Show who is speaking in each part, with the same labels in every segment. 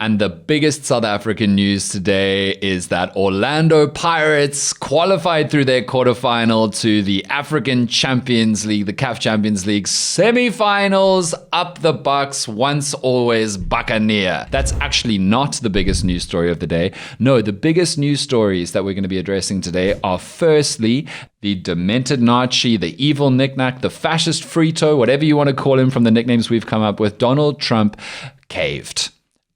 Speaker 1: And the biggest South African news today is that Orlando Pirates qualified through their quarterfinal to the African Champions League, the CAF Champions League semi-finals. Up the Bucks, once always Buccaneer. That's actually not the biggest news story of the day. No, the biggest news stories that we're going to be addressing today are firstly, the demented Nazi, the evil knick-knack, the fascist Frito, whatever you want to call him from the nicknames we've come up with, Donald Trump caved.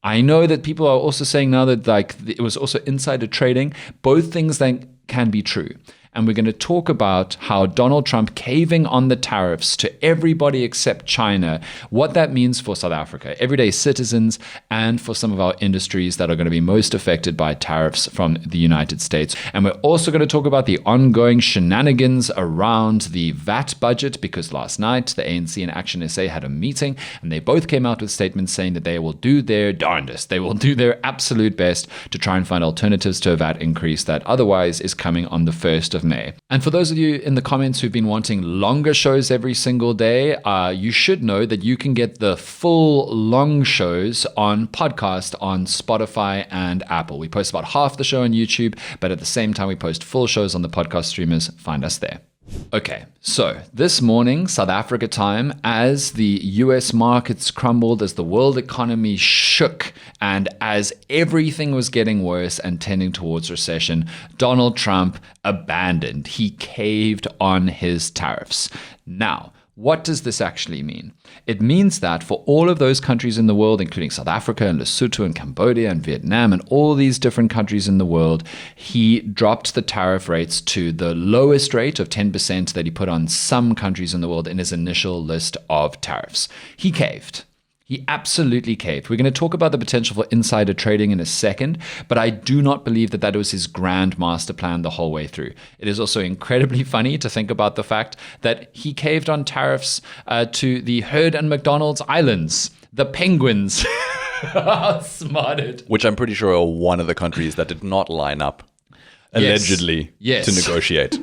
Speaker 1: I know that people are also saying now that it was also insider trading. Both things then can be true. And we're going to talk about how Donald Trump caving on the tariffs to everybody except China, what that means for South Africa, everyday citizens, and for some of our industries that are going to be most affected by tariffs from the United States. And we're also going to talk about the ongoing shenanigans around the VAT budget, because last night the ANC and ActionSA had a meeting and they both came out with statements saying that they will do their darndest. They will do their absolute best to try and find alternatives to a VAT increase that otherwise is coming on the 1st of May. And for those of you in the comments who've been wanting longer shows every single day, you should know that you can get the full long shows on podcast on Spotify and Apple. We post about half the show on YouTube, but at the same time we post full shows on the podcast streamers. Find us there. Okay, so this morning, South Africa time, as the US markets crumbled, as the world economy shook, and as everything was getting worse and tending towards recession, Donald Trump abandoned. He caved on his tariffs. Now, what does this actually mean? It means that for all of those countries in the world, including South Africa and Lesotho and Cambodia and Vietnam and all these different countries in the world, he dropped the tariff rates to the lowest rate of 10% that he put on some countries in the world in his initial list of tariffs. He caved. He absolutely caved. We're going to talk about the potential for insider trading in a second, but I do not believe that that was his grand master plan the whole way through. It is also incredibly funny to think about the fact that he caved on tariffs to the Heard and McDonald's Islands, the penguins. Smarted.
Speaker 2: Which I'm pretty sure are one of the countries that did not line up, allegedly,
Speaker 1: yes.
Speaker 2: to negotiate.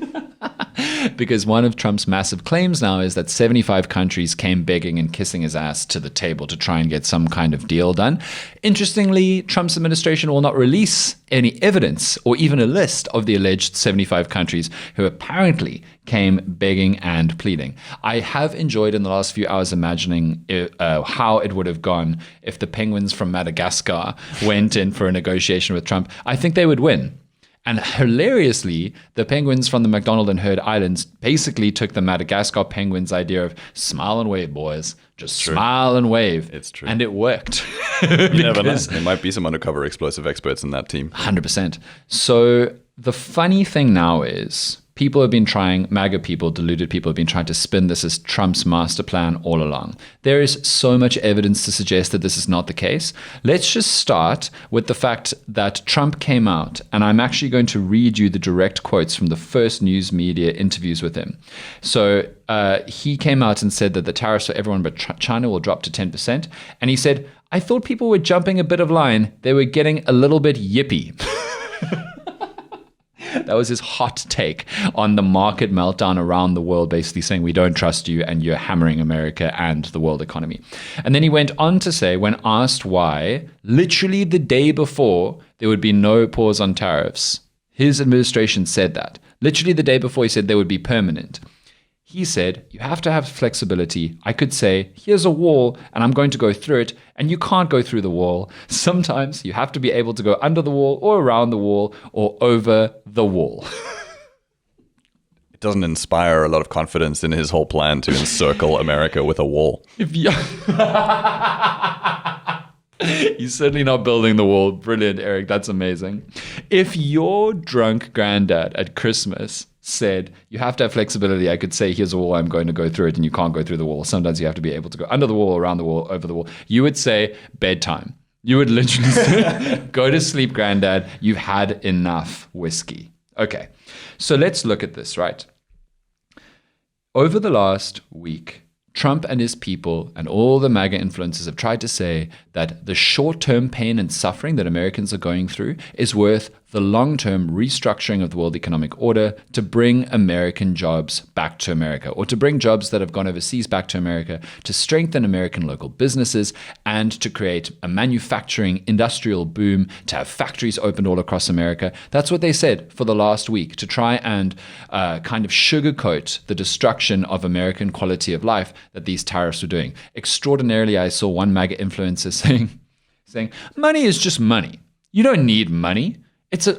Speaker 1: Because one of Trump's massive claims now is that 75 countries came begging and kissing his ass to the table to try and get some kind of deal done. Interestingly, Trump's administration will not release any evidence or even a list of the alleged 75 countries who apparently came begging and pleading. I have enjoyed in the last few hours imagining how it would have gone if the penguins from Madagascar went in for a negotiation with Trump. I think they would win. And hilariously, the penguins from the McDonald and Heard Islands basically took the Madagascar penguins' idea of smile and wave, boys. Just smile and wave.
Speaker 2: It's true.
Speaker 1: And it worked.
Speaker 2: You never know. There might be some undercover explosive experts in that team.
Speaker 1: 100%. So the funny thing now is people have been trying, MAGA people, deluded people have been trying to spin this as Trump's master plan all along. There is so much evidence to suggest that this is not the case. Let's just start with the fact that Trump came out, and I'm actually going to read you the direct quotes from the first news media interviews with him. So he came out and said that the tariffs for everyone but China will drop to 10%. And he said, I thought people were jumping a bit of line. They were getting a little bit yippy. That was his hot take on the market meltdown around the world, basically saying we don't trust you and you're hammering America and the world economy. And then he went on to say, when asked why, literally the day before there would be no pause on tariffs, his administration said that. Literally the day before he said they would be permanent. He said, you have to have flexibility. I could say, here's a wall and I'm going to go through it, and you can't go through the wall. Sometimes you have to be able to go under the wall or around the wall or over the wall.
Speaker 2: It doesn't inspire a lot of confidence in his whole plan to encircle America with a wall.
Speaker 1: He's certainly not building the wall. Brilliant, Eric. That's amazing. If your drunk granddad at Christmas said, you have to have flexibility, I could say, here's a wall, I'm going to go through it, and you can't go through the wall. Sometimes you have to be able to go under the wall, around the wall, over the wall. You would say, bedtime. You would literally say, go to sleep, granddad. You've had enough whiskey. Okay, so let's look at this, right? Over the last week, Trump and his people and all the MAGA influencers have tried to say that the short-term pain and suffering that Americans are going through is worth the long-term restructuring of the world economic order to bring American jobs back to America, or to bring jobs that have gone overseas back to America, to strengthen American local businesses, and to create a manufacturing industrial boom, to have factories opened all across America. That's what they said for the last week, to try and kind of sugarcoat the destruction of American quality of life that these tariffs were doing. Extraordinarily, I saw one MAGA influencer saying, money is just money. You don't need money.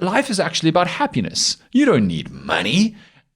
Speaker 1: Life is actually about happiness. You don't need money.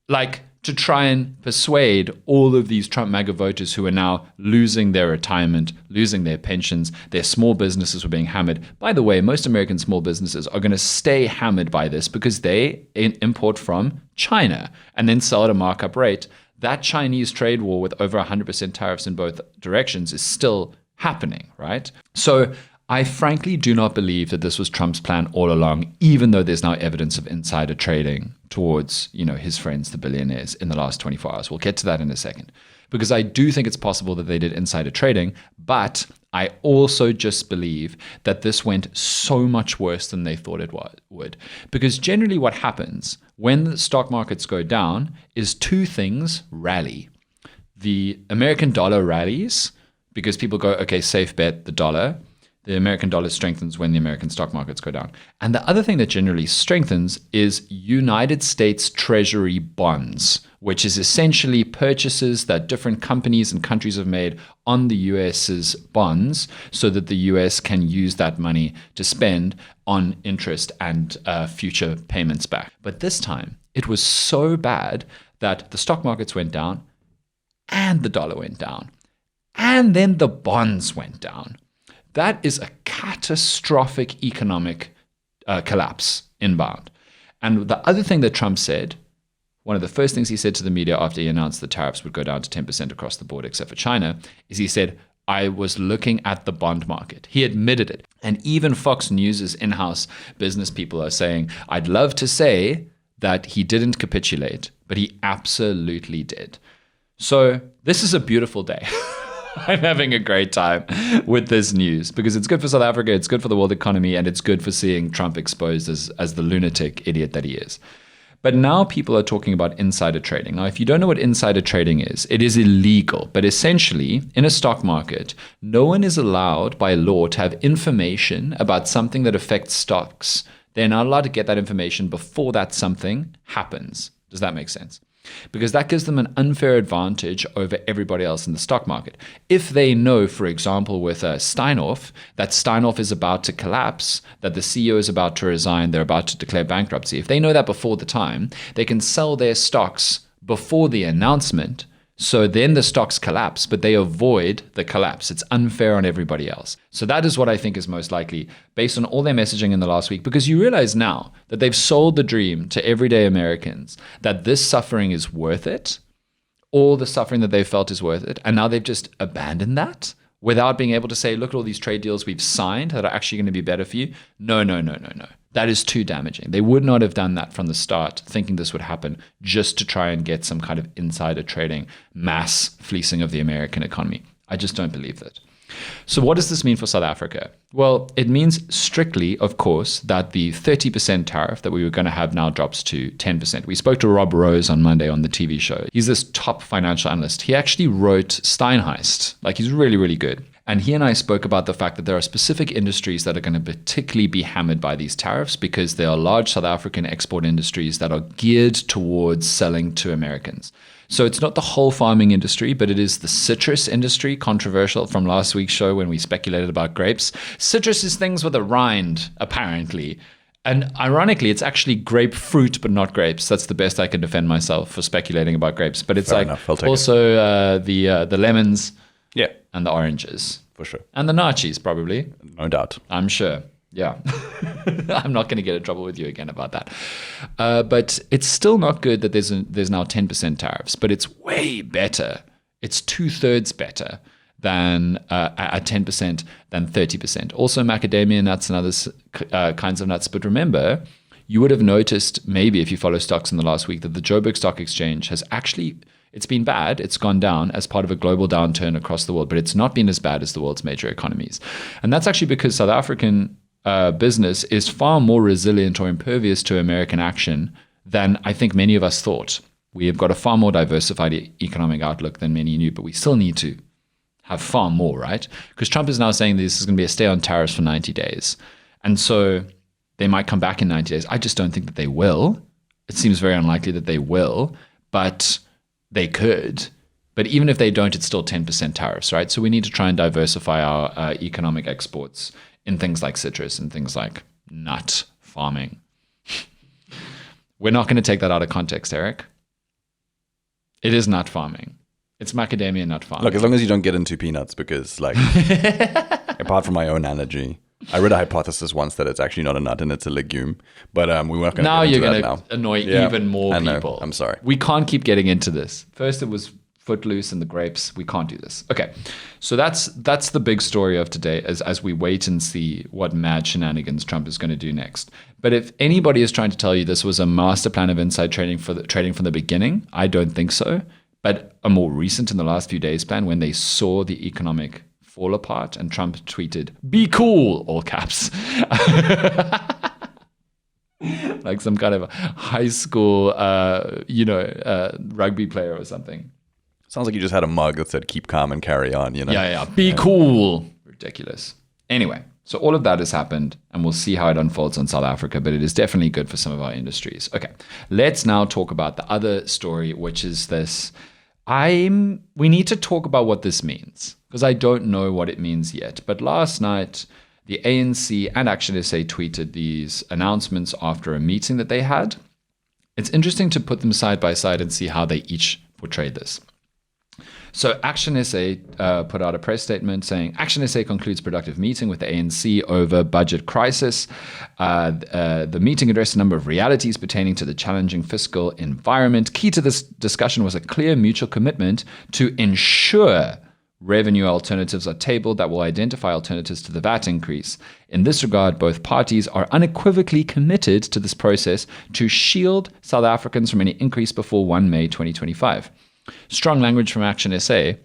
Speaker 1: Like, to try and persuade all of these Trump MAGA voters who are now losing their retirement, losing their pensions, their small businesses were being hammered. By the way, most American small businesses are going to stay hammered by this because they import from China and then sell at a markup rate. That Chinese trade war with over 100% tariffs in both directions is still happening, right? So I frankly do not believe that this was Trump's plan all along, even though there's now evidence of insider trading towards, his friends, the billionaires, in the last 24 hours. We'll get to that in a second, because I do think it's possible that they did insider trading, but I also just believe that this went so much worse than they thought it would. Because generally what happens when the stock markets go down is two things rally. The American dollar rallies because people go, okay, safe bet the dollar. The American dollar strengthens when the American stock markets go down. And the other thing that generally strengthens is United States Treasury bonds, which is essentially purchases that different companies and countries have made on the US's bonds so that the US can use that money to spend on interest and future payments back. But this time, it was so bad that the stock markets went down and the dollar went down. And then the bonds went down. That is a catastrophic economic collapse inbound. And the other thing that Trump said, one of the first things he said to the media after he announced the tariffs would go down to 10% across the board, except for China, is he said, I was looking at the bond market. He admitted it. And even Fox News' in-house business people are saying, I'd love to say that he didn't capitulate, but he absolutely did. So this is a beautiful day. I'm having a great time with this news because it's good for South Africa, it's good for the world economy, and it's good for seeing Trump exposed as the lunatic idiot that he is. But now people are talking about insider trading. Now, if you don't know what insider trading is, it is illegal. But essentially, in a stock market, no one is allowed by law to have information about something that affects stocks. They're not allowed to get that information before that something happens. Does that make sense? Because that gives them an unfair advantage over everybody else in the stock market. If they know, for example, with Steinhoff, that Steinhoff is about to collapse, that the CEO is about to resign, they're about to declare bankruptcy, if they know that before the time, they can sell their stocks before the announcement. So then the stocks collapse, but they avoid the collapse. It's unfair on everybody else. So that is what I think is most likely based on all their messaging in the last week, because you realize now that they've sold the dream to everyday Americans that this suffering is worth it. All the suffering that they felt is worth it. And now they've just abandoned that without being able to say, look at all these trade deals we've signed that are actually going to be better for you. No. That is too damaging. They would not have done that from the start, thinking this would happen just to try and get some kind of insider trading, mass fleecing of the American economy. I just don't believe that. So what does this mean for South Africa? Well, it means strictly, of course, that the 30% tariff that we were going to have now drops to 10%. We spoke to Rob Rose on Monday on the TV show. He's this top financial analyst. He actually wrote Steinheist. Like, he's really, really good. And he and I spoke about the fact that there are specific industries that are going to particularly be hammered by these tariffs because there are large South African export industries that are geared towards selling to Americans. So it's not the whole farming industry, but it is the citrus industry, controversial from last week's show when we speculated about grapes. Citrus is things with a rind, apparently. And ironically, it's actually grapefruit, but not grapes. That's the best I can defend myself for speculating about grapes. But it's also the lemons.
Speaker 2: Yeah.
Speaker 1: And the oranges.
Speaker 2: For sure.
Speaker 1: And the nachos, probably.
Speaker 2: No doubt.
Speaker 1: I'm sure. Yeah. I'm not going to get in trouble with you again about that. But it's still not good that there's now 10% tariffs, but it's way better. It's 2/3 better than at 10% than 30%. Also macadamia nuts and other kinds of nuts. But remember, you would have noticed maybe if you follow stocks in the last week that the Joburg Stock Exchange has actually... It's been bad. It's gone down as part of a global downturn across the world, but it's not been as bad as the world's major economies. And that's actually because South African business is far more resilient or impervious to American action than I think many of us thought. We have got a far more diversified economic outlook than many knew, but we still need to have far more, right? Because Trump is now saying this is going to be a stay on tariffs for 90 days. And so they might come back in 90 days. I just don't think that they will. It seems very unlikely that they will, but they could. But even if they don't, it's still 10% tariffs, right? So we need to try and diversify our economic exports in things like citrus and things like nut farming. We're not going to take that out of context, Eric. It is nut farming. It's macadamia nut farming.
Speaker 2: Look, as long as you don't get into peanuts, because like, apart from my own allergy, I read a hypothesis once that it's actually not a nut and it's a legume. But we weren't going to
Speaker 1: now
Speaker 2: get into
Speaker 1: you're
Speaker 2: that
Speaker 1: going
Speaker 2: now.
Speaker 1: to annoy
Speaker 2: Yeah,
Speaker 1: even more
Speaker 2: I know.
Speaker 1: people.
Speaker 2: I'm sorry.
Speaker 1: We can't keep getting into this. First it was Footloose and the grapes. We can't do this. Okay, so that's the big story of today as we wait and see what mad shenanigans Trump is going to do next. But if anybody is trying to tell you this was a master plan of inside trading from the beginning, I don't think so. But a more recent in the last few days plan when they saw the economic fall apart and Trump tweeted, "Be cool," all caps. Like some kind of high school, rugby player or something.
Speaker 2: Sounds like you just had a mug that said "keep calm and carry on."
Speaker 1: Yeah. Be cool. Ridiculous. Anyway, so all of that has happened, and we'll see how it unfolds on South Africa. But it is definitely good for some of our industries. Okay, let's now talk about the other story, which is this. We need to talk about what this means because I don't know what it means yet. But last night, the ANC and ActionSA tweeted these announcements after a meeting that they had. It's interesting to put them side by side and see how they each portrayed this. So ActionSA put out a press statement saying, ActionSA concludes productive meeting with the ANC over budget crisis. The meeting addressed a number of realities pertaining to the challenging fiscal environment. Key to this discussion was a clear mutual commitment to ensure revenue alternatives are tabled that will identify alternatives to the VAT increase. In this regard, both parties are unequivocally committed to this process to shield South Africans from any increase before 1 May 2025. Strong language from ActionSA,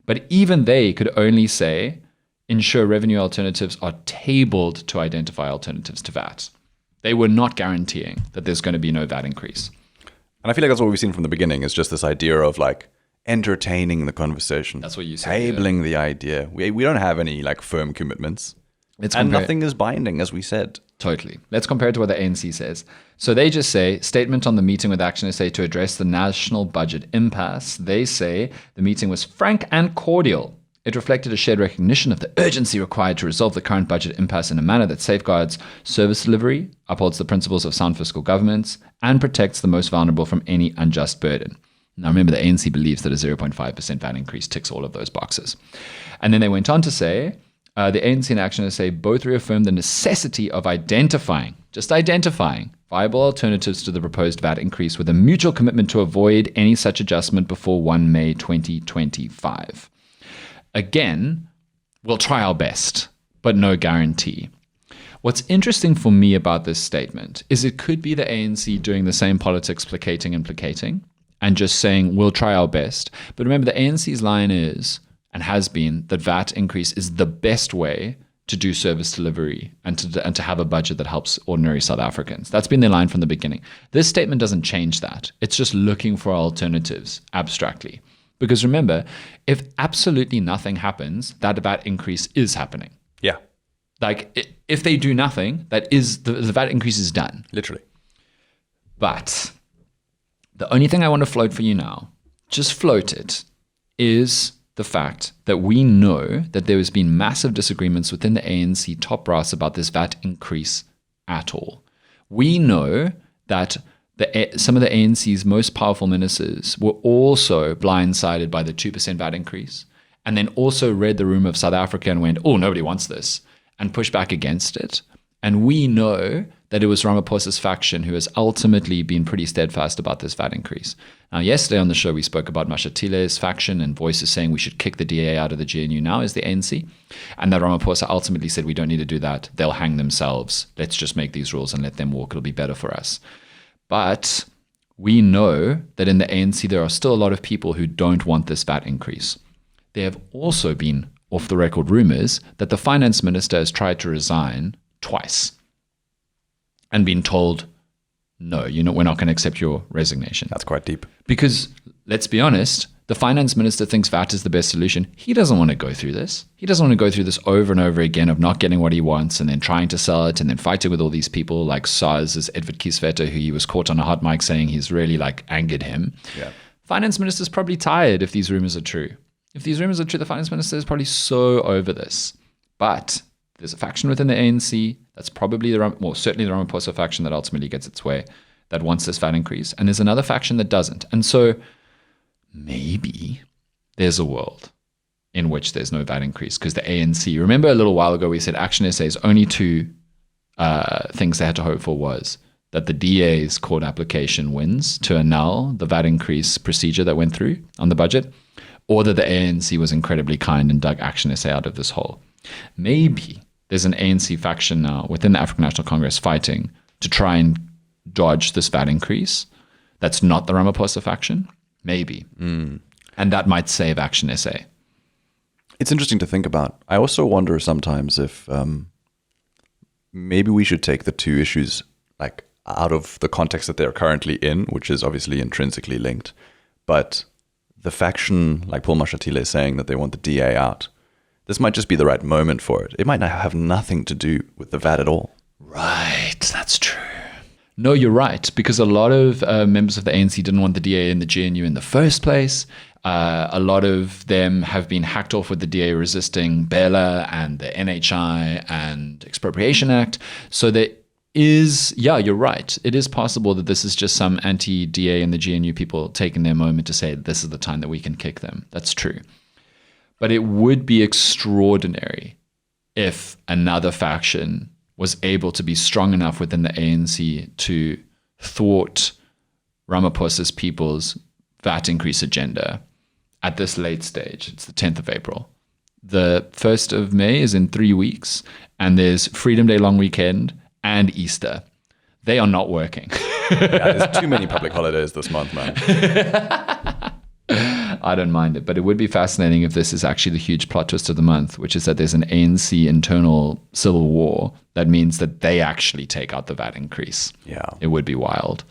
Speaker 1: but even they could only say ensure revenue alternatives are tabled to identify alternatives to VAT. They were not guaranteeing that there's going to be no VAT increase.
Speaker 2: And I feel like that's what we've seen from the beginning is just this idea of like entertaining the conversation.
Speaker 1: That's what you said.
Speaker 2: Tabling the idea. We don't have any like firm commitments. And nothing is binding, as we said.
Speaker 1: Totally. Let's compare it to what the ANC says. So they just say, statement on the meeting with ActionSA to address the national budget impasse. They say the meeting was frank and cordial. It reflected a shared recognition of the urgency required to resolve the current budget impasse in a manner that safeguards service delivery, upholds the principles of sound fiscal governance, and protects the most vulnerable from any unjust burden. Now remember, the ANC believes that a 0.5% VAT increase ticks all of those boxes. And then they went on to say, the ANC and ActionSA both reaffirmed the necessity of identifying viable alternatives to the proposed VAT increase with a mutual commitment to avoid any such adjustment before 1 May 2025. Again, we'll try our best, but no guarantee. What's interesting for me about this statement is it could be the ANC doing the same politics, placating and placating, and just saying, we'll try our best. But remember, the ANC's line is, and has been, that VAT increase is the best way to do service delivery and to have a budget that helps ordinary South Africans. That's been their line from the beginning. This statement doesn't change that. It's just looking for alternatives abstractly. Because remember, if absolutely nothing happens, that VAT increase is happening.
Speaker 2: Yeah.
Speaker 1: Like, if they do nothing, that is the VAT increase is done.
Speaker 2: Literally.
Speaker 1: But the only thing I want to float for you now, just float it, is the fact that we know that there has been massive disagreements within the ANC top brass about this VAT increase at all. We know that some of the ANC's most powerful ministers were also blindsided by the 2% VAT increase, and then also read the room of South Africa and went, oh, nobody wants this, and pushed back against it. And we know that it was Ramaphosa's faction who has ultimately been pretty steadfast about this VAT increase. Now, yesterday on the show, we spoke about Mashatile's faction and voices saying we should kick the DA out of the GNU now as the ANC. And that Ramaphosa ultimately said, we don't need to do that. They'll hang themselves. Let's just make these rules and let them walk. It'll be better for us. But we know that in the ANC, there are still a lot of people who don't want this VAT increase. There have also been off-the-record rumors that the finance minister has tried to resign twice and been told, no, we're not going to accept your resignation.
Speaker 2: That's quite deep.
Speaker 1: Because let's be honest, the finance minister thinks VAT is the best solution. He doesn't want to go through this. He doesn't want to go through this over and over again of not getting what he wants and then trying to sell it and then fighting with all these people like SARS's Edward Kieswetter, who he was caught on a hot mic saying he's really like angered him.
Speaker 2: Yeah.
Speaker 1: Finance minister's probably tired if these rumors are true. If these rumors are true, the finance minister is probably so over this. But there's a faction within the ANC that's probably certainly the Ramaphosa faction that ultimately gets its way, that wants this VAT increase. And there's another faction that doesn't. And so maybe there's a world in which there's no VAT increase because the ANC, remember a little while ago we said ActionSA's only two things they had to hope for was that the DA's court application wins to annul the VAT increase procedure that went through on the budget, or that the ANC was incredibly kind and dug ActionSA out of this hole. Maybe there's an ANC faction now within the African National Congress fighting to try and dodge this VAT increase. That's not the Ramaphosa faction. Maybe. And that might save ActionSA.
Speaker 2: It's interesting to think about. I also wonder sometimes if maybe we should take the two issues like out of the context that they're currently in, which is obviously intrinsically linked. But the faction, like Paul Mashatile is saying that they want the DA out, this might just be the right moment for it. It might not have nothing to do with the VAT at all.
Speaker 1: Right, that's true. No, you're right, because a lot of members of the ANC didn't want the DA in the GNU in the first place. A lot of them have been hacked off with the DA resisting Bela and the NHI and Expropriation Act. So there is, yeah, you're right. It is possible that this is just some anti-DA and the GNU people taking their moment to say this is the time that we can kick them. That's true. But it would be extraordinary if another faction was able to be strong enough within the ANC to thwart Ramaphosa's people's VAT increase agenda at this late stage. It's the 10th of April. The 1st of May is in 3 weeks, and there's Freedom Day long weekend and Easter. They are not working.
Speaker 2: Yeah, there's too many public holidays this month, man.
Speaker 1: I don't mind it, but it would be fascinating if this is actually the huge plot twist of the month, which is that there's an ANC internal civil war that means that they actually take out the VAT increase.
Speaker 2: Yeah.
Speaker 1: It would be wild.